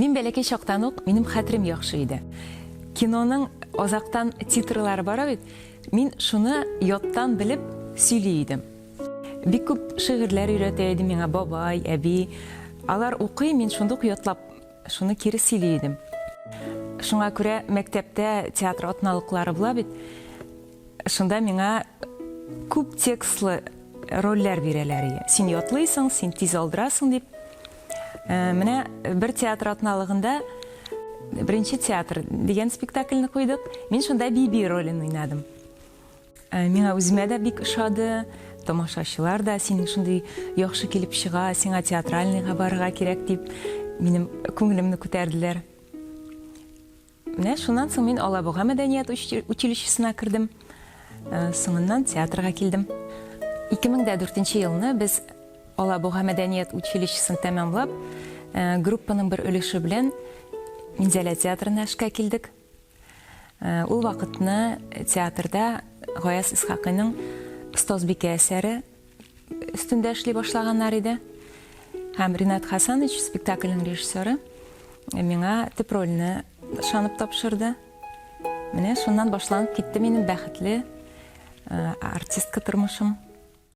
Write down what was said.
Мин бәләкәй чактан ук минем хәтерем яхшы иде. Киноның озактан титрлары бара бит. Мин шуны яттан белеп сөйли идем. Бик күп шигырьләр өйрәтә иде миңа бабай, әби. Алар укый, мин шунда ук ятлап шуны кире сөйли идем. Шуңа күрә мәктәптә театр атналыклары була бит. Шунда миңа күп текстлы рольләр бирәләр. Син ятлыйсың, син тиз алдырасың дип. Менә бер театр атналыгында Беренче театр дигән спектакльне куйдык. Мин шунда Биби ролен уйнадым. Миңа үземә дә бик ошады. Тамашачылар да синең шундый яхшы килеп чыга, сиңа театральныйга барырга кирәк дип минем күңелемне күтәрделәр. Менә шуннан соң мин Алабуга мәдәният училищесына кердем. Соңыннан театрга килдем. 2004 елны без Алабуга мәдәният училищесын тәмамлап, группаның бер өлеше белән Минзәлә театрына эшкә килдек. Ул вакытны театрда Гаяз Исхакыйның Остазбикә әсәре өстендә эшли башлаганнар иде. Һәм Ринат Хасанович, спектакльнең режиссеры, миңа төп рольне ышанып тапшырды. Менә шуннан башланып китте минем бәхетле артистка тормышым.